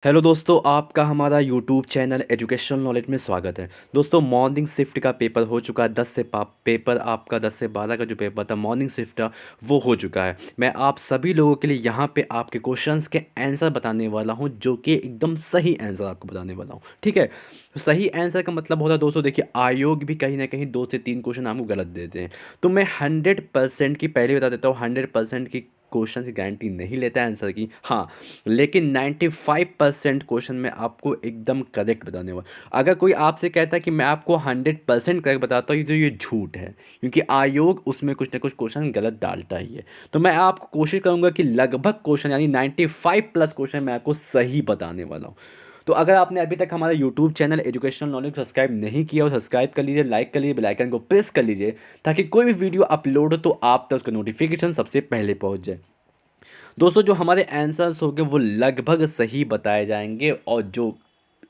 Hello दोस्तों, आपका हमारा यूट्यूब चैनल एजुकेशनल नॉलेज में स्वागत है। दोस्तों, मॉर्निंग शिफ्ट का पेपर हो चुका है। 10 से पेपर आपका 10 से 12 का जो पेपर था मॉर्निंग शिफ्ट का, वो हो चुका है। मैं आप सभी लोगों के लिए यहाँ पे आपके क्वेश्चंस के आंसर बताने वाला हूँ, जो कि एकदम सही आंसर आपको बताने वाला हूँ। ठीक है, तो सही आंसर का मतलब होता है दोस्तों, देखिए आयोग भी कहीं ना कहीं 2 से 3 क्वेश्चन आपको गलत देते हैं। तो मैं 100% की पहले बता देता हूँ, 100% की क्वेश्चन की गारंटी नहीं लेता आंसर की। हाँ, लेकिन 95% क्वेश्चन में आपको एकदम करेक्ट बताने वाला। अगर कोई आपसे कहता है कि मैं आपको 100% करेक्ट बताता हूँ, तो ये झूठ है, क्योंकि आयोग उसमें कुछ ना कुछ क्वेश्चन गलत डालता ही है। तो मैं आपको कोशिश करूंगा कि लगभग क्वेश्चन यानी 95+ क्वेश्चन मैं आपको सही बताने वाला हूँ। तो अगर आपने अभी तक हमारा YouTube channel educational knowledge subscribe नहीं किया हो, सब्सक्राइब कर लीजिए, लाइक कर लीजिए, बेल आइकन को प्रेस कर लीजिए, ताकि कोई भी वीडियो अपलोड हो तो आप तक उसका नोटिफिकेशन सबसे पहले पहुंच जाए। दोस्तों, जो हमारे आंसर्स होंगे वो लगभग सही बताए जाएंगे, और जो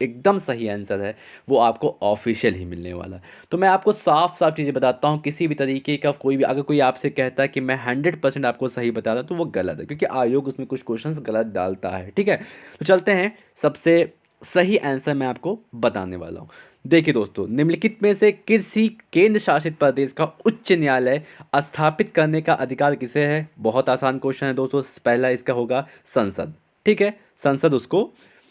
एकदम सही आंसर है वो आपको ऑफिशियल ही मिलने वाला है। तो मैं आपको साफ साफ चीज़ें बताता हूँ, किसी भी तरीके का कोई भी अगर कोई आपसे कहता है कि मैं 100% आपको सही बता रहा हूँ, तो वो गलत है, क्योंकि आयोग उसमें कुछ क्वेश्चंस गलत डालता है। ठीक है, तो चलते हैं, सबसे सही आंसर मैं आपको बताने वाला हूँ। देखिए दोस्तों, निम्नलिखित में से किसी केंद्र शासित प्रदेश का उच्च न्यायालय स्थापित करने का अधिकार किसे है? बहुत आसान क्वेश्चन है दोस्तों। पहला इसका होगा संसद। ठीक है, संसद उसको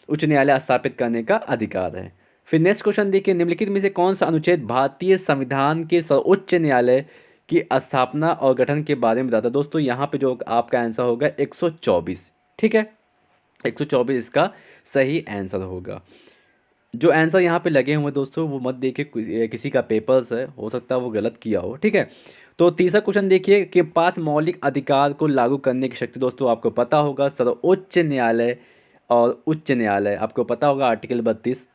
उच्च न्यायालय स्थापित करने का अधिकार है। फिर नेक्स्ट क्वेश्चन देखिए, निम्नलिखित में से कौन सा अनुच्छेद भारतीय संविधान के सर्वोच्च न्यायालय की स्थापना और गठन के बारे में बताता है? दोस्तों, यहाँ पे जो आपका आंसर होगा 124। ठीक है, 124 इसका सही आंसर होगा। जो आंसर यहाँ पे लगे हुए हैं दोस्तों, वो मत देखिए, किसी का पेपर्स है, हो सकता है वो गलत किया हो। ठीक है, तो तीसरा क्वेश्चन देखिए कि पास मौलिक अधिकार को लागू करने की शक्ति, दोस्तों आपको पता होगा सर्वोच्च न्यायालय और उच्च न्यायालय, आपको पता होगा आर्टिकल 32।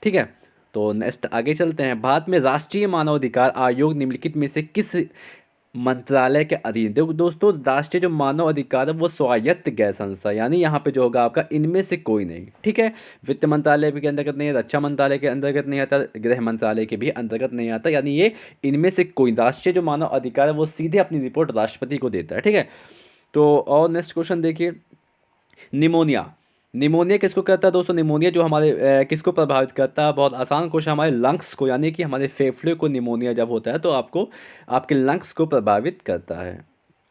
ठीक है, तो नेक्स्ट आगे चलते हैं। भारत में राष्ट्रीय मानवाधिकार आयोग निम्नलिखित में से किस मंत्रालय के अधीन? देखो दोस्तों, राष्ट्रीय जो मानव अधिकार है वो स्वायत्त गैर संस्था, यानी यहाँ पे जो होगा आपका इनमें से कोई नहीं। ठीक है, वित्त मंत्रालय भी के अंतर्गत नहीं है, रक्षा मंत्रालय के अंतर्गत नहीं आता, गृह मंत्रालय के भी अंतर्गत नहीं आता, यानी ये इनमें से कोई। राष्ट्रीय जो मानव अधिकार है वो सीधे अपनी रिपोर्ट राष्ट्रपति को देता है। ठीक है, तो और नेक्स्ट क्वेश्चन देखिए, निमोनिया। निमोनिया किसको कहता है दोस्तों? निमोनिया जो हमारे किसको प्रभावित करता है? बहुत आसान क्वेश्चन, हमारे लंग्स को, यानी कि हमारे फेफड़े को निमोनिया जब होता है तो आपको आपके लंग्स को प्रभावित करता है।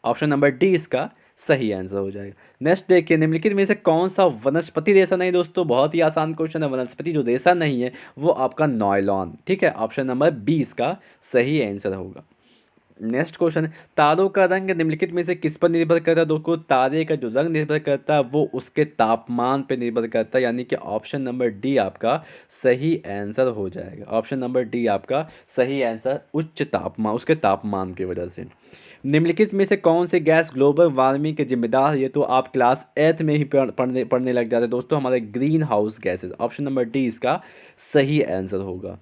ऑप्शन नंबर डी इसका सही आंसर हो जाएगा। नेक्स्ट देखिए, निम्नलिखित में से कौन सा वनस्पति रेशा नहीं? दोस्तों, बहुत ही आसान क्वेश्चन है। वनस्पति जो रेशा नहीं है वो आपका नॉयलॉन। ठीक है, ऑप्शन नंबर बी इसका सही आंसर होगा। नेक्स्ट क्वेश्चन, तारों का रंग निम्नलिखित में से किस पर निर्भर करता है? दोस्तों, तारे का जो रंग निर्भर करता है वो उसके तापमान पर निर्भर करता है, यानी कि ऑप्शन नंबर डी आपका सही आंसर हो जाएगा। ऑप्शन नंबर डी आपका सही आंसर, उच्च तापमान, उसके तापमान की वजह से। निम्नलिखित में से कौन से गैस ग्लोबल वार्मिंग के जिम्मेदार है? ये तो आप क्लास 8 में ही पढ़ने पढ़ने लग जाते हैं दोस्तों, हमारे green house gases. Option number D इसका सही आंसर होगा।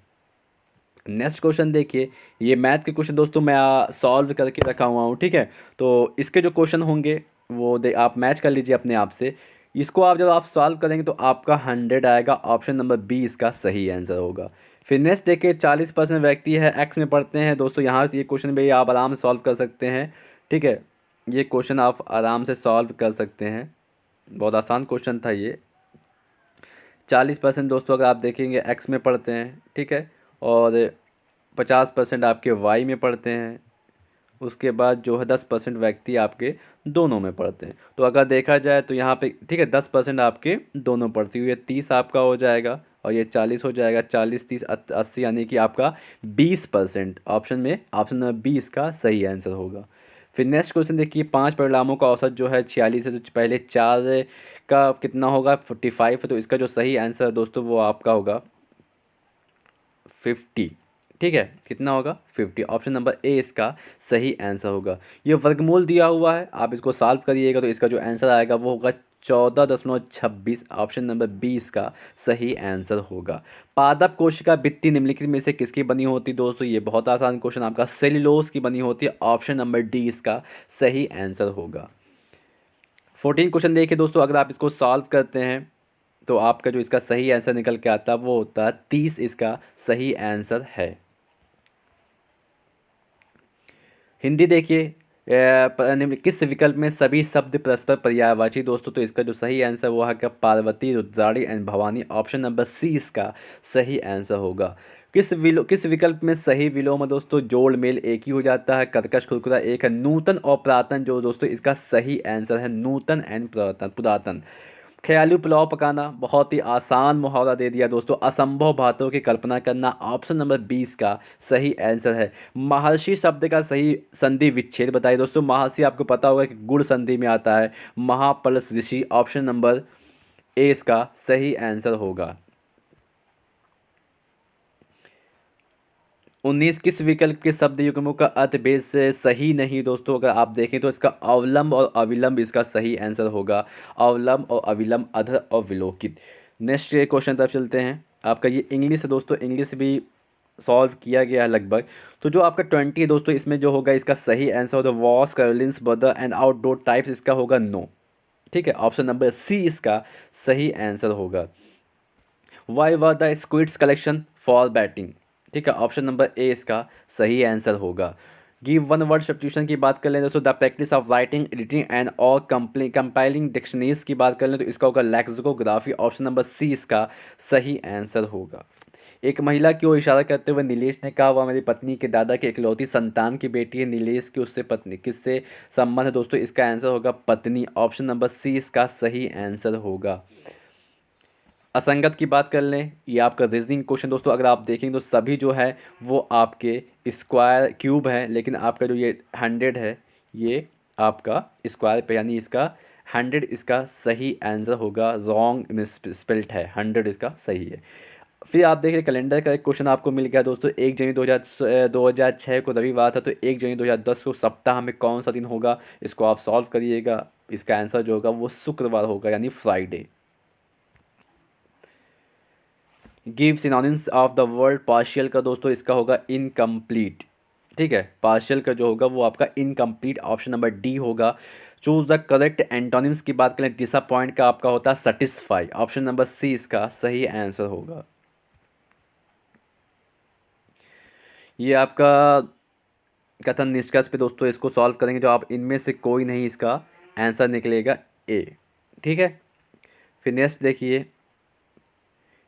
नेक्स्ट क्वेश्चन देखिए, ये मैथ के क्वेश्चन दोस्तों मैं सॉल्व करके रखा हुआ हूँ। ठीक है, तो इसके जो क्वेश्चन होंगे वो आप मैच कर लीजिए अपने आप से। इसको आप जब आप सॉल्व करेंगे तो आपका 100 आएगा। ऑप्शन नंबर बी इसका सही आंसर होगा। फिर नेक्स्ट देखिए, 40% व्यक्ति है एक्स में पढ़ते हैं। दोस्तों, यहाँ से ये क्वेश्चन भी आप आराम से सॉल्व कर सकते हैं। ठीक है, ये क्वेश्चन आप आराम से सॉल्व कर सकते हैं, बहुत आसान क्वेश्चन था ये। 40% दोस्तों अगर आप देखेंगे एक्स में पढ़ते हैं। ठीक है, और 50% आपके वाई में पढ़ते हैं। उसके बाद जो है 10% व्यक्ति आपके दोनों में पढ़ते हैं। तो अगर देखा जाए तो यहाँ पे ठीक है, 10% आपके दोनों पढ़ती हुई है, 30 आपका हो जाएगा, और ये 40 हो जाएगा। 40 30 80, यानी कि आपका 20%। ऑप्शन में ऑप्शन नंबर 20 का सही आंसर होगा। फिर नेक्स्ट क्वेश्चन देखिए, 5 परिणामों का औसत जो है 46 है, तो पहले 4 का कितना होगा? 45 है, तो इसका जो सही आंसर है दोस्तों वो आपका होगा 50। ठीक है, कितना होगा? 50। ऑप्शन नंबर ए इसका सही आंसर होगा। ये वर्गमूल दिया हुआ है, आप इसको सॉल्व करिएगा तो इसका जो आंसर आएगा वो होगा 14.26। ऑप्शन नंबर बी इसका सही आंसर होगा। पादप कोशिका भित्ति निम्नलिखित में से किसकी बनी होती? दोस्तों, ये बहुत आसान क्वेश्चन, आपका सेल्यूलोज की बनी होती है। ऑप्शन नंबर डी इसका सही आंसर होगा। 14 क्वेश्चन देखिए दोस्तों, अगर आप इसको सॉल्व करते हैं तो आपका जो इसका सही आंसर निकल के आता है वो होता है 30 इसका सही आंसर है। हिंदी देखिए, किस विकल्प में सभी शब्द परस्पर पर्यायवाची दोस्तों? तो इसका जो सही आंसर वो है क्या, Parvati, Rudrani and Bhavani. Option number C इसका सही आंसर होगा। किस विकल्प में सही विलोम है दोस्तों? जोड़ मेल एक ही हो जाता है, कर्कश खुरखुरा एक है, नूतन और पुरातन जो दोस्तों इसका सही आंसर है नूतन एंड पुरातन पुरातन। ख्याली पुलाव पकाना बहुत ही आसान मुहावरा दे दिया दोस्तों। असंभव बातों की कल्पना करना ऑप्शन नंबर 20 का सही आंसर है। महर्षि शब्द का सही संधि विच्छेद बताइए दोस्तों। महर्षि आपको पता होगा कि गुण संधि में आता है। महापलस ऋषि ऑप्शन नंबर ए इसका सही आंसर होगा। 19 किस विकल्प के शब्द युग्मों का अर्थ वेद से सही नहीं दोस्तों? अगर आप देखें तो इसका अवलंब और अविलंब इसका सही आंसर होगा। अवलंब और अविलंब, अधर और विलोकित। नेक्स्ट क्वेश्चन तरफ चलते हैं। आपका ये इंग्लिश है दोस्तों, इंग्लिश भी सॉल्व किया गया है लगभग। तो जो आपका 20 है दोस्तों, इसमें जो होगा इसका सही आंसर होगा वॉस, कैरोलिन्स, बदर एंड आउटडोर टाइप्स, इसका होगा नो। ठीक है, ऑप्शन नंबर सी इसका सही आंसर होगा। Why were the squids collection for batting? ठीक है, ऑप्शन नंबर ए इसका सही आंसर होगा। गिव वन वर्ड सब्स्टिट्यूशन की बात कर लें दोस्तों, the practice of writing, editing and और कंपाइलिंग डिक्शनरीज की बात कर लें तो इसका होगा लेक्सिकोग्राफी। ऑप्शन नंबर सी इसका सही आंसर होगा। एक महिला की ओर इशारा करते हुए नीलेश ने कहा, वह मेरी पत्नी के दादा की इकलौती संतान की बेटी है। नीलेश की उससे पत्नी किससे संबंध है दोस्तों? इसका आंसर होगा पत्नी। ऑप्शन नंबर सी इसका सही आंसर होगा। असंगत की बात कर लें, ये आपका रीजनिंग क्वेश्चन दोस्तों। अगर आप देखेंगे तो सभी जो है वो आपके स्क्वायर क्यूब है, लेकिन आपका जो ये 100 है ये आपका स्क्वायर पे, यानी इसका 100 इसका सही आंसर होगा। रॉन्ग मिसस्पेल्ड है, 100 इसका सही है। फिर आप देखिए कैलेंडर का एक क्वेश्चन आपको मिल गया दोस्तों। 1 जनवरी 2006 को रविवार था, तो 1 जनवरी 2010 को सप्ताह में कौन सा दिन होगा? इसको आप सॉल्व करिएगा। इसका आंसर जो होगा वो शुक्रवार होगा, यानी Friday. Give synonyms of the word partial का दोस्तों इसका होगा इनकम्प्लीट। ठीक है, पार्शियल का जो होगा वो आपका इनकम्प्लीट, ऑप्शन नंबर डी होगा। चूज द करेक्ट एंटोनिम्स की बात करें, डिसअपॉइंट का आपका होता है सेटिस्फाई। ऑप्शन नंबर सी इसका सही आंसर होगा। ये आपका कथन निष्कर्ष पे दोस्तों इसको सॉल्व करेंगे, जो आप इनमें से कोई नहीं इसका आंसर निकलेगा ए। ठीक है, फिर नेक्स्ट देखिए।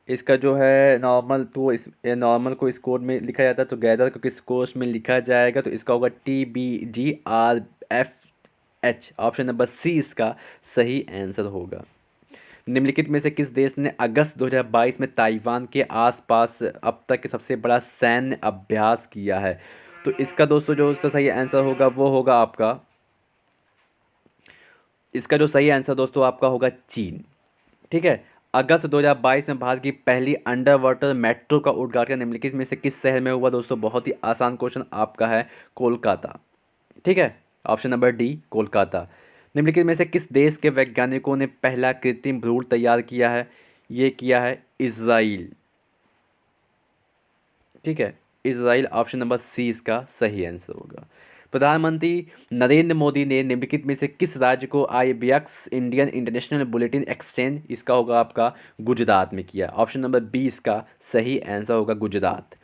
इसका जो है नॉर्मल, तो इस नॉर्मल को इस कोड में लिखा जाता है, तो गैदर को किस कोर्स में लिखा जाएगा? तो इसका होगा TBGRFH। ऑप्शन नंबर सी इसका सही आंसर होगा। निम्नलिखित में से किस देश ने अगस्त 2022 में ताइवान के आसपास अब तक के सबसे बड़ा सैन्य अभ्यास किया है? तो इसका दोस्तों जो उसका सही आंसर होगा वो होगा आपका, इसका जो सही आंसर दोस्तों आपका होगा चीन। ठीक है, अगस्त 2022 में भारत की पहली अंडर वाटर मेट्रो का उद्घाटन निम्नलिखित में से किस शहर में हुआ दोस्तों? बहुत ही आसान क्वेश्चन आपका है, कोलकाता। ठीक है, ऑप्शन नंबर डी कोलकाता। निम्नलिखित में से किस देश के वैज्ञानिकों ने पहला कृत्रिम भ्रूण तैयार किया है? ये किया है इजराइल। ठीक है, इजराइल, ऑप्शन नंबर सी इसका सही आंसर होगा। प्रधानमंत्री नरेंद्र मोदी ने निम्नलिखित में से किस राज्य को IBEX Indian international bulletin exchange, इसका होगा आपका गुजरात में किया? ऑप्शन नंबर बी इसका सही आंसर होगा गुजरात।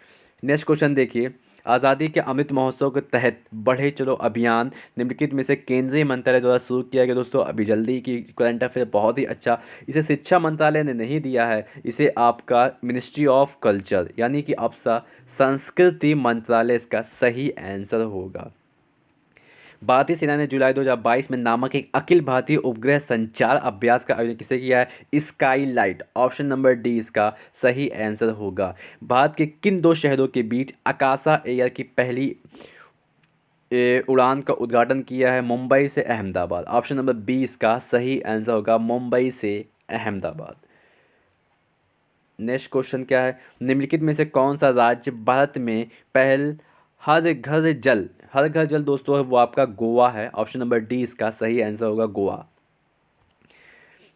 नेक्स्ट क्वेश्चन देखिए। आज़ादी के अमृत महोत्सव के तहत बढ़े चलो अभियान निम्नलिखित में से केंद्रीय मंत्रालय द्वारा शुरू किया गया दोस्तों। अभी जल्दी की करंट अफेयर बहुत ही अच्छा। इसे शिक्षा मंत्रालय ने नहीं दिया है, इसे आपका मिनिस्ट्री ऑफ कल्चर यानी कि आपका संस्कृति मंत्रालय इसका सही आंसर होगा। भारतीय सेना ने जुलाई 2022 में नामक एक अखिल भारतीय उपग्रह संचार अभ्यास का आयोजन किसे किया है? Sky light. Option number D इसका सही आंसर होगा। भारत के किन दो शहरों के बीच आकाशा एयर की पहली उड़ान का उद्घाटन किया है? मुंबई से अहमदाबाद। ऑप्शन नंबर बी इसका सही आंसर होगा, मुंबई से अहमदाबाद। नेक्स्ट क्वेश्चन क्या है? निम्नलिखित में से कौन सा राज्य भारत में पहल हर घर जल दोस्तों है वो आपका गोवा है। ऑप्शन नंबर डी इसका सही आंसर होगा, गोवा।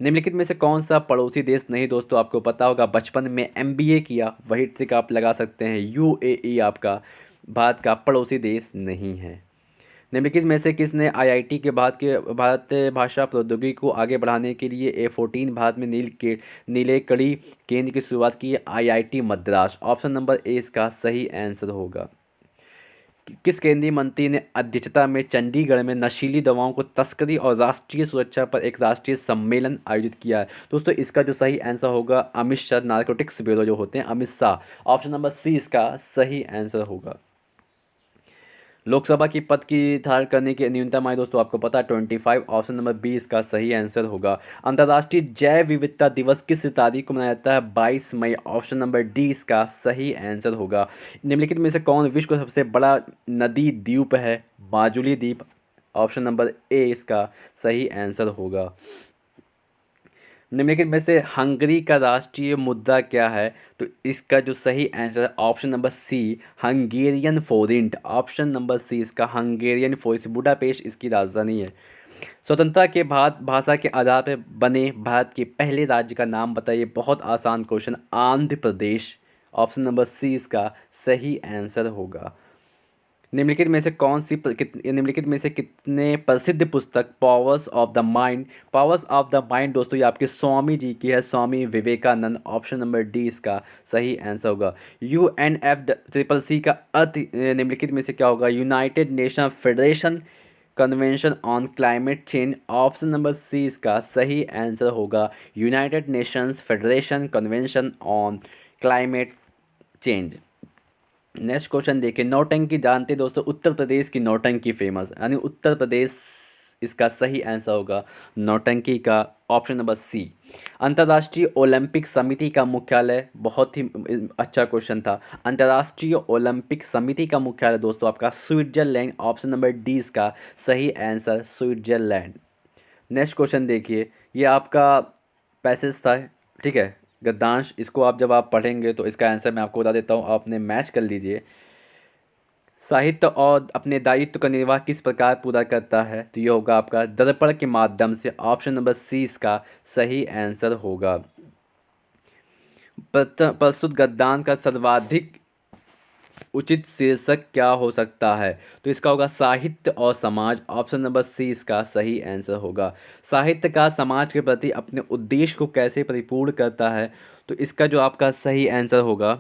निम्नलिखित में से कौन सा पड़ोसी देश नहीं दोस्तों? आपको पता होगा बचपन में MBA किया, वही ट्रिक आप लगा सकते हैं। UAE आपका भारत का पड़ोसी देश नहीं है। निम्नलिखित में से किसने IIT के भारत भाषा प्रौद्योगिकी को आगे बढ़ाने के लिए A14 भारत में नीले कड़ी केंद्र की शुरुआत की? IIT Madras. Option number A इसका सही आंसर होगा। किस केंद्रीय मंत्री ने अध्यक्षता में चंडीगढ़ में नशीली दवाओं को तस्करी और राष्ट्रीय सुरक्षा पर एक राष्ट्रीय सम्मेलन आयोजित किया है? दोस्तों इसका जो सही आंसर होगा अमित शाह, नारकोटिक्स ब्यूरो जो होते हैं Amit Shah. Option number C इसका सही आंसर होगा। लोकसभा की पद की धारण करने की न्यूनतम आयु दोस्तों आपको पता है 25। ऑप्शन नंबर बी इसका सही आंसर होगा। अंतर्राष्ट्रीय जैव विविधता दिवस किस तारीख को मनाया जाता है? 22 मई। ऑप्शन नंबर डी इसका सही आंसर होगा। निम्नलिखित में से कौन विश्व का सबसे बड़ा नदी द्वीप है? माजुली द्वीप। ऑप्शन नंबर ए इसका सही आंसर होगा। निम्नलिखित में से हंगरी का राष्ट्रीय मुद्रा क्या है? तो इसका जो सही आंसर है option number C Hungarian forint. Option number C इसका हंगेरियन फोरिंट, बुडापेस्ट इसकी राजधानी है। स्वतंत्रता के बाद भाषा के आधार पर बने भारत के पहले राज्य का नाम बताइए। बहुत आसान question, Andhra Pradesh. Option number C इसका सही आंसर होगा। निम्नलिखित में से कितने प्रसिद्ध पुस्तक powers of the mind? Powers of the mind दोस्तों ये आपके स्वामी जी की है, Swami Vivekananda. Option number D इसका सही आंसर होगा। UNFCCC का अर्थ निम्नलिखित में से क्या होगा? United Nation Federation Convention on Climate Change. Option number C इसका सही आंसर होगा। United Nations Federation Convention on Climate Change. Next question देखिए, नौटंकी जानते दोस्तों, उत्तर प्रदेश की नौटंकी फेमस, यानी उत्तर प्रदेश इसका सही आंसर होगा नौटंकी का। Option number C. अंतर्राष्ट्रीय ओलंपिक समिति का मुख्यालय, बहुत ही अच्छा क्वेश्चन था। अंतर्राष्ट्रीय ओलंपिक समिति का मुख्यालय दोस्तों आपका स्विट्जरलैंड। ऑप्शन नंबर डी इसका सही आंसर स्विट्जरलैंड। नेक्स्ट क्वेश्चन देखिए, ये आपका पैसेज था, ठीक है, गद्यांश। इसको आप जब आप पढ़ेंगे तो इसका आंसर मैं आपको बता देता हूँ, आपने मैच कर लीजिए। साहित्य और अपने दायित्व का निर्वाह किस प्रकार पूरा करता है? तो ये होगा आपका दर्पण के माध्यम से। ऑप्शन नंबर सी इसका सही आंसर होगा। प्रस्तुत गद्यांश का सर्वाधिक उचित शीर्षक क्या हो सकता है? तो इसका होगा साहित्य और समाज। ऑप्शन नंबर सी इसका सही आंसर होगा। साहित्य का समाज के प्रति अपने उद्देश्य को कैसे परिपूर्ण करता है? तो इसका जो आपका सही आंसर होगा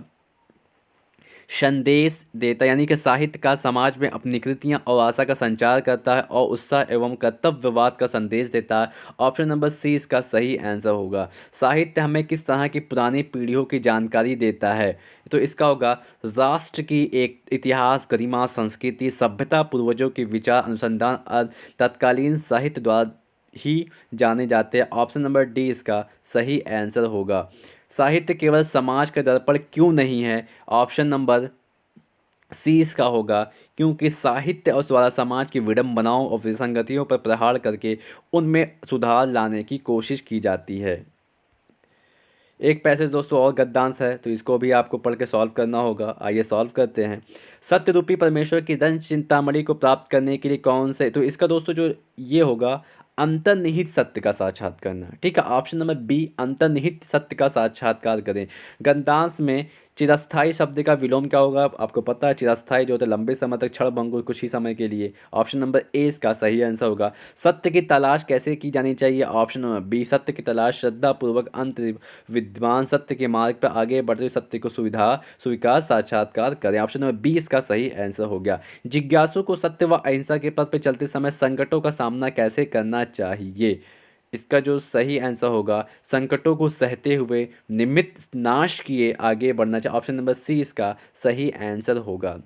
संदेश देता, यानी कि साहित्य का समाज में अपनी कृतियाँ और आशा का संचार करता है और उत्साह एवं कर्तव्यवाद का संदेश देता है। ऑप्शन नंबर सी इसका सही आंसर होगा। साहित्य हमें किस तरह की पुरानी पीढ़ियों की जानकारी देता है? तो इसका होगा राष्ट्र की एक इतिहास, गरिमा, संस्कृति, सभ्यता, पूर्वजों के विचार, अनुसंधान और तत्कालीन साहित्य द्वारा ही जाने जाते हैं। ऑप्शन नंबर डी इसका सही आंसर होगा। साहित्य केवल समाज का दर्पण क्यों नहीं है? ऑप्शन नंबर सी इसका होगा क्योंकि साहित्य और द्वारा समाज की विडंबनाओं और विसंगतियों पर प्रहार करके उनमें सुधार लाने की कोशिश की जाती है। एक पैसेज दोस्तों और गद्यांश है, तो इसको भी आपको पढ़ के सॉल्व करना होगा। आइए सॉल्व करते हैं। सत्य रूपी परमेश्वर की दंश चिंतामणि को प्राप्त करने के लिए कौन से, तो इसका दोस्तों जो ये होगा अंतर्निहित सत्य का साक्षात्कार करना, ठीक है। ऑप्शन नंबर बी अंतर्निहित सत्य का साक्षात्कार करें। गद्यांश में चिरस्थायी शब्द का विलोम क्या होगा? आपको पता है चिरस्थायी जो होता है लंबे समय तक, क्षण भंगुर कुछ ही समय के लिए। ऑप्शन नंबर ए इसका सही आंसर होगा। सत्य की तलाश कैसे की जानी चाहिए? ऑप्शन नंबर बी सत्य की तलाश श्रद्धापूर्वक अंत विद्वान सत्य के मार्ग पर आगे बढ़ते हुए सत्य को स्वीकार साक्षात्कार करें। ऑप्शन नंबर बी इसका सही आंसर हो गया। जिज्ञासु को सत्य व अहिंसा के पथ पर चलते समय संकटों का सामना कैसे करना चाहिए? इसका जो सही आंसर होगा संकटों को सहते हुए निमित्त नाश किए आगे बढ़ना चाहिए। ऑप्शन नंबर सी इसका सही आंसर होगा।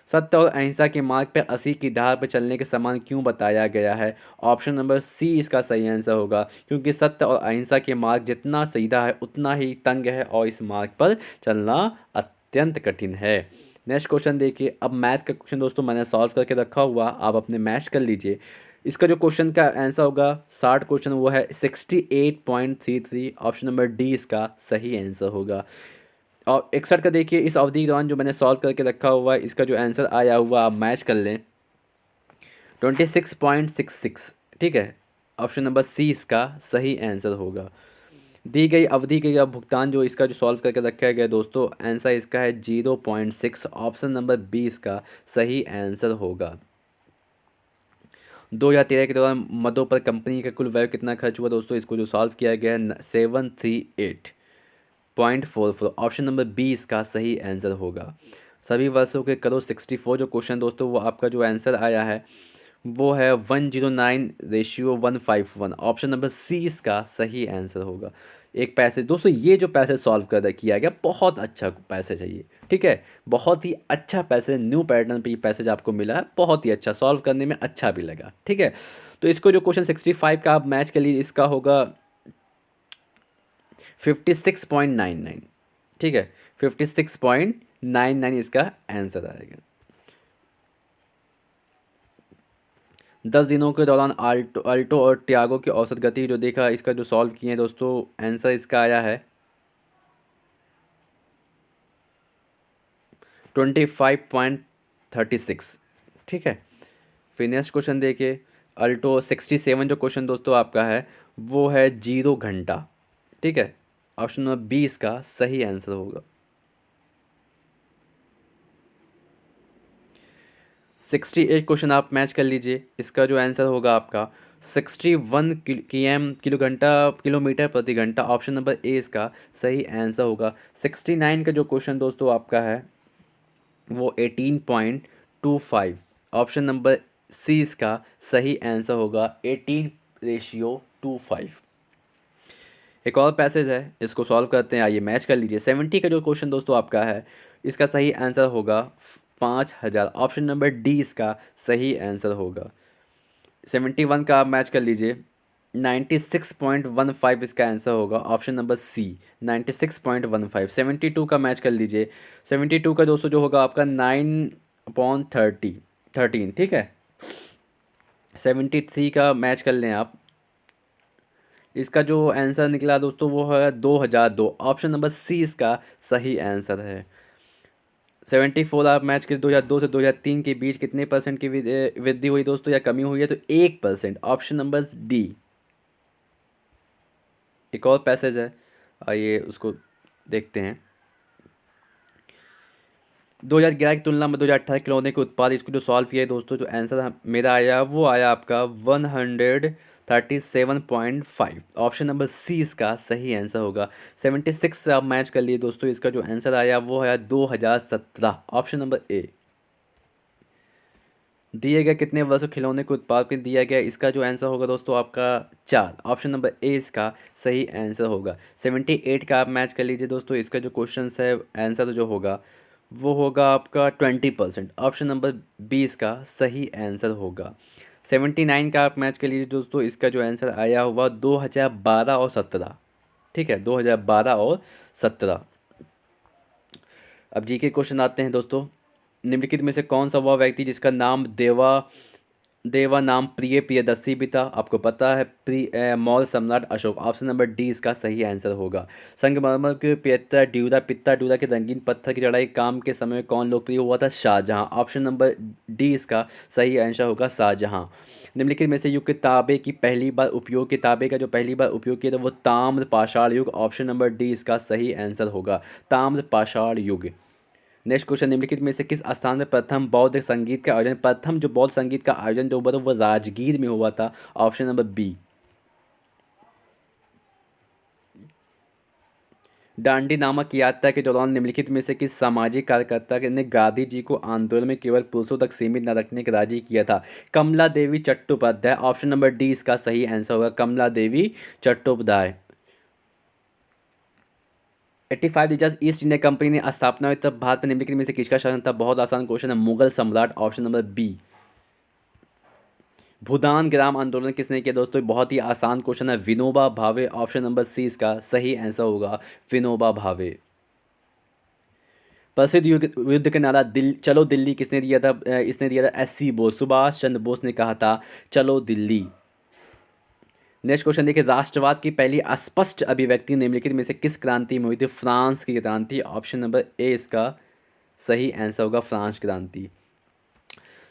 सत्य और अहिंसा के मार्ग पर अस्सी की धार पर चलने के समान क्यों बताया गया है? ऑप्शन नंबर सी इसका सही आंसर होगा क्योंकि सत्य और अहिंसा के मार्ग जितना सीधा है उतना ही तंग है और इस मार्ग पर चलना अत्यंत कठिन है। नेक्स्ट क्वेश्चन देखिए। अब मैथ का क्वेश्चन दोस्तों मैंने सॉल्व करके रखा हुआ, आप अपने मैच कर लीजिए। इसका जो क्वेश्चन का आंसर होगा 60 क्वेश्चन वो है 68.33। ऑप्शन नंबर डी इसका सही आंसर होगा। और 61 का देखिए, इस अवधि के दौरान जो मैंने सॉल्व करके रखा हुआ है इसका जो आंसर आया हुआ आप मैच कर लें 26.66, ठीक है। ऑप्शन नंबर सी इसका सही आंसर होगा। दी गई अवधि के भुगतान जो इसका जो सॉल्व करके रखा गया दोस्तों आंसर इसका है 0.6। ऑप्शन नंबर बी इसका सही आंसर होगा। 2013 के दौरान मदों पर कंपनी का कुल व्यय कितना खर्च हुआ दोस्तों? इसको जो सॉल्व किया गया है 738.44। ऑप्शन नंबर बी इसका सही आंसर होगा। सभी वर्षों के करो 64 जो क्वेश्चन दोस्तों, वो आपका जो आंसर आया है वो है 109:151। ऑप्शन नंबर सी इसका सही आंसर होगा। एक पैसेज दोस्तों, ये जो पैसेज सॉल्व कर किया गया बहुत अच्छा पैसेज है ये, ठीक है। बहुत ही अच्छा पैसेज, न्यू पैटर्न पे ये पैसेज आपको मिला है, बहुत ही अच्छा, सॉल्व करने में अच्छा भी लगा, ठीक है। तो इसको जो क्वेश्चन 65 का आप मैच कर लीजिए, इसका होगा 56.99, ठीक है। 56.99 इसका आंसर आएगा। 10 दिनों के दौरान आल्टो अल्टो और टियागो की औसत गति जो देखा, इसका जो सॉल्व किए हैं दोस्तों, आंसर इसका आया है 25.36, ठीक है। फिर नेक्स्ट क्वेश्चन देखिए, अल्टो 67 जो क्वेश्चन दोस्तों आपका है वो है 0 घंटा, ठीक है। ऑप्शन नंबर बी इसका सही आंसर होगा। 68 क्वेश्चन आप मैच कर लीजिए, इसका जो आंसर होगा आपका 61 किलो घंटा किलोमीटर प्रति घंटा। ऑप्शन नंबर ए इसका सही आंसर होगा। 69 का जो क्वेश्चन दोस्तों आपका है वो 18.25। ऑप्शन नंबर सी इसका सही आंसर होगा 18:25। एक और पैसेज है, इसको सॉल्व करते हैं, आइए मैच कर लीजिए। 70 का जो क्वेश्चन दोस्तों आपका है, इसका सही आंसर होगा 5,000। ऑप्शन नंबर डी इसका सही आंसर होगा। 71 का आप मैच कर लीजिए, 96.15 इसका आंसर होगा। ऑप्शन नंबर सी 96.15। 72 का मैच कर लीजिए, 72 का दोस्तों जो होगा आपका 9/13, ठीक है। 73 का मैच कर लें आप, इसका जो आंसर निकला दोस्तों वो है 2002। ऑप्शन नंबर सी इसका सही आंसर है। 74 आप मैच करें, 2002 से 2003 के बीच कितने परसेंट की वृद्धि हुई दोस्तों या कमी हुई है, तो 1%। Option number D. एक और पैसेज है, आइए उसको देखते हैं। 2011 की तुलना में 2018 खिलौने के उत्पाद, इसको जो सॉल्व किया है दोस्तों, जो आंसर मेरा आया वो आया आपका 137.5। ऑप्शन नंबर सी इसका सही आंसर होगा। 76 से आप मैच कर लिए दोस्तों, इसका जो आंसर आया वो है 2017। Option number A. दिए गए कितने वर्षों खिलौने के उत्पाद के दिया गया, इसका जो आंसर होगा दोस्तों आपका 4। ऑप्शन नंबर ए इसका सही आंसर होगा। 78 का आप मैच कर लीजिए दोस्तों, इसका जो क्वेश्चन है आंसर जो होगा वो होगा आपका 20%। ऑप्शन नंबर बी इसका सही आंसर होगा। 79 का आप मैच कर लीजिए दोस्तों, इसका जो आंसर आया हुआ 2012 और 17, ठीक है, 2012 और 17। अब जी के क्वेश्चन आते हैं दोस्तों। निम्नलिखित में से कौन सा वह व्यक्ति जिसका नाम देवा देवा नाम प्रिय प्रियदर्शी भी था, आपको पता है, मौर्य सम्राट अशोक। ऑप्शन नंबर डी इसका सही आंसर होगा। संगमरमर के पित्ता ड्यूरा के रंगीन पत्थर की चढ़ाई काम के समय में कौन लोकप्रिय हुआ था, शाहजहां। ऑप्शन नंबर डी इसका सही आंसर होगा, शाहजहां। निम्नलिखित में से युग के तांबे की पहली बार उपयोग, किताबे का जो पहली बार उपयोग किया था वो ताम्र पाषाण युग। ऑप्शन नंबर डी इसका सही आंसर होगा, ताम्र पाषाण युग। नेक्स्ट क्वेश्चन, निम्नलिखित में से किस स्थान में प्रथम बौद्ध संगीत का आयोजन, प्रथम जो बौद्ध संगीत का आयोजन जो हुआ था वो राजगीर में हुआ था। Option number B. दांडी नामक यात्रा के दौरान निम्नलिखित में से किस सामाजिक कार्यकर्ता ने गांधी जी को आंदोलन में केवल पुरुषों तक सीमित न रखने का राजी किया था, कमला देवी चट्टोपाध्याय। ऑप्शन नंबर डी इसका सही आंसर होगा, कमला देवी चट्टोपाध्याय। 85 जब ईस्ट इंडिया कंपनी ने स्थापना हुई तब भारत में निम्नलिखित में से किसका शासन था, बहुत आसान क्वेश्चन है, मुगल सम्राट। Option number B. Bhoodan Gram Andolan किसने किया दोस्तों, बहुत ही आसान क्वेश्चन है, Vinoba Bhave. Option number C इसका सही आंसर होगा, विनोबा भावे। प्रसिद्ध युद्ध का नारा चलो दिल्ली किसने दिया था, इसने दिया था एस सी बोस, सुभाष चंद्र बोस ने कहा था चलो दिल्ली। नेक्स्ट क्वेश्चन देखिए, राष्ट्रवाद की पहली अस्पष्ट अभिव्यक्ति निम्नलिखित में से किस क्रांति में हुई थी, फ्रांस की क्रांति। ऑप्शन नंबर ए इसका सही आंसर होगा, फ्रांस क्रांति।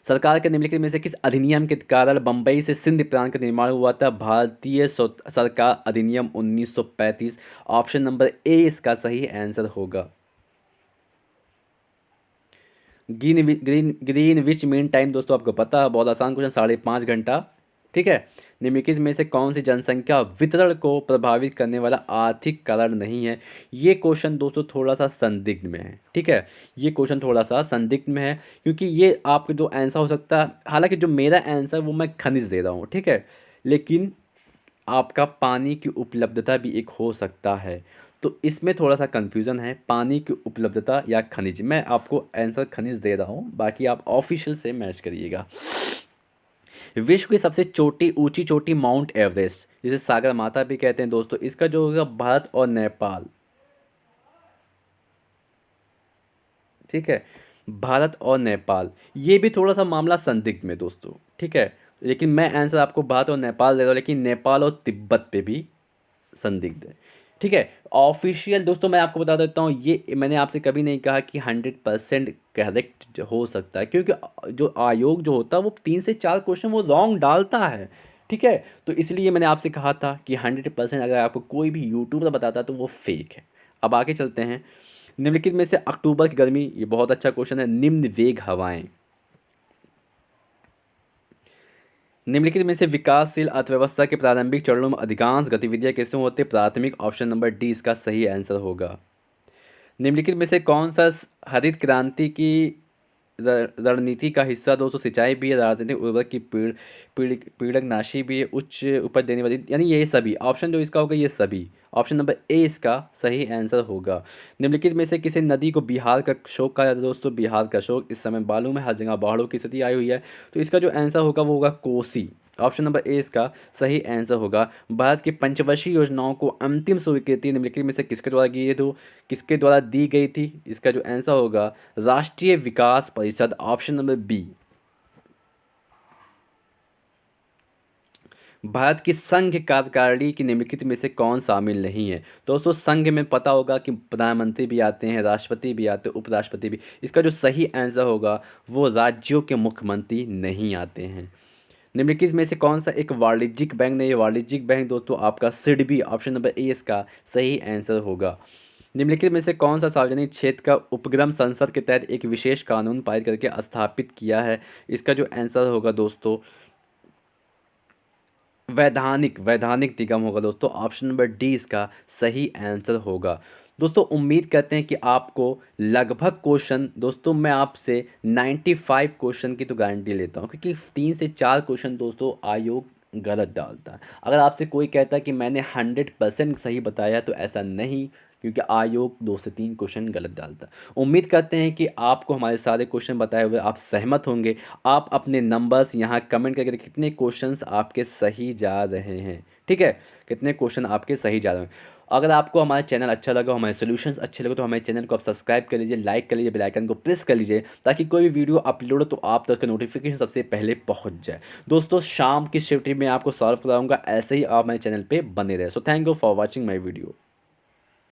सरकार के निम्नलिखित में से किस अधिनियम के कारण बंबई से सिंध प्रांत का निर्माण हुआ था, भारतीय सरकार अधिनियम 1935। ऑप्शन नंबर ए इसका सही आंसर होगा। ग्रीन विच मीन टाइम दोस्तों आपको पता है, बहुत आसान क्वेश्चन, 5.5 घंटा। ठीक है। निम्नलिखित में से कौन सी जनसंख्या वितरण को प्रभावित करने वाला आर्थिक कारण नहीं है? ये क्वेश्चन दोस्तों थोड़ा सा संदिग्ध में है। ठीक है, ये क्वेश्चन थोड़ा सा संदिग्ध में है, क्योंकि ये आपका जो आंसर हो सकता है, हालांकि जो मेरा आंसर वो मैं खनिज दे रहा हूँ, ठीक है, लेकिन आपका पानी की उपलब्धता भी एक हो सकता है। तो इसमें थोड़ा सा कन्फ्यूज़न है, पानी की उपलब्धता या खनिज। मैं आपको आंसर खनिज दे रहा हूँ, बाकी आप ऑफिशियल से मैच करिएगा। विश्व की सबसे ऊंची चोटी माउंट एवरेस्ट, जिसे सागर माता भी कहते हैं दोस्तों, इसका जो होगा भारत और नेपाल। ठीक है, भारत और नेपाल, ये भी थोड़ा सा मामला संदिग्ध में दोस्तों। ठीक है, लेकिन मैं आंसर आपको भारत और नेपाल दे रहा हूँ, लेकिन नेपाल और तिब्बत पे भी संदिग्ध है। ठीक है, ऑफिशियल दोस्तों मैं आपको बता देता हूँ, ये मैंने आपसे कभी नहीं कहा कि 100% करेक्ट हो सकता है, क्योंकि जो आयोग जो होता है वो 3 से 4 क्वेश्चन वो रॉन्ग डालता है। ठीक है, तो इसलिए मैंने आपसे कहा था कि 100% अगर आपको कोई भी यूट्यूबर बताता है तो वो फेक है। अब आगे चलते हैं। निम्नलिखित में से अक्टूबर की गर्मी, ये बहुत अच्छा क्वेश्चन है, निम्न वेग हवाएं। निम्नलिखित में से विकासशील अर्थव्यवस्था के प्रारंभिक चरणों में अधिकांश गतिविधियां किसमें होती है? प्राथमिक। ऑप्शन नंबर डी इसका सही आंसर होगा। निम्नलिखित में से कौन सा हरित क्रांति की रणनीति का हिस्सा दोस्तों सिंचाई भी है, राजनीतिक उर्वरक की पीड़कनाशी भी है, उच्च उपज देने वाली, यानी ये सभी। ऑप्शन जो इसका होगा ये सभी। ऑप्शन नंबर ए इसका सही आंसर होगा। निम्नलिखित में से किसी नदी को बिहार का शोक कहा जाता है दोस्तों? बिहार का शोक, इस समय मालूम है हर जगह बाढ़ों की स्थिति आई हुई है, तो इसका जो आंसर होगा वो होगा कोसी। ऑप्शन नंबर ए इसका सही आंसर होगा। भारत की पंचवर्षीय योजनाओं को अंतिम स्वीकृति निम्नलिखित में से किसके द्वारा दी थी? किसके द्वारा दी गई थी? इसका जो आंसर होगा राष्ट्रीय विकास परिषद। Option number B. भारत की संघ कार्यकारिणी की निम्नलिखित में से कौन शामिल नहीं है? दोस्तों संघ में पता होगा कि प्रधानमंत्री भी आते हैं, राष्ट्रपति भी आते हैं, उपराष्ट्रपति भी। इसका जो सही आंसर होगा वो राज्यों के मुख्यमंत्री नहीं आते हैं। निम्नलिखित में से कौन सा एक वाणिज्यिक बैंक नहीं है? वाणिज्यिक बैंक दोस्तों आपका सिडबी। ऑप्शन नंबर ए इसका सही आंसर होगा। निम्नलिखित में से कौन सा सार्वजनिक क्षेत्र का उपक्रम संसद के तहत एक विशेष कानून पारित करके स्थापित किया है? इसका जो आंसर होगा दोस्तों वैधानिक वैधानिक निगम होगा दोस्तों। ऑप्शन नंबर डी इसका सही आंसर होगा। दोस्तों उम्मीद करते हैं कि आपको लगभग क्वेश्चन, दोस्तों मैं आपसे 95 क्वेश्चन की तो गारंटी लेता हूं, क्योंकि 3 से 4 क्वेश्चन दोस्तों आयोग गलत डालता है। अगर आपसे कोई कहता है कि मैंने 100% सही बताया, तो ऐसा नहीं, क्योंकि आयोग 2 से 3 क्वेश्चन गलत डालता है। उम्मीद करते हैं कि आपको हमारे सारे क्वेश्चन बताए हुए आप सहमत होंगे। आप अपने नंबर्स यहाँ कमेंट करके कितने क्वेश्चंस आपके सही जा रहे हैं। ठीक है, कितने क्वेश्चन आपके सही जा रहे हैं। अगर आपको हमारा चैनल अच्छा लगा, हमारे सॉल्यूशंस अच्छे लगे, तो हमारे चैनल को आप सब्सक्राइब कर लीजिए, लाइक कर लीजिए, बेल आइकन को प्रेस कर लीजिए, ताकि कोई भी वीडियो अपलोड हो तो आप तक नोटिफिकेशन सबसे पहले पहुंच जाए। दोस्तों शाम की शिफ्ट में आपको सॉल्व कराऊंगा, ऐसे ही आप मेरे चैनल पे बने रहे। So thank you for watching my video.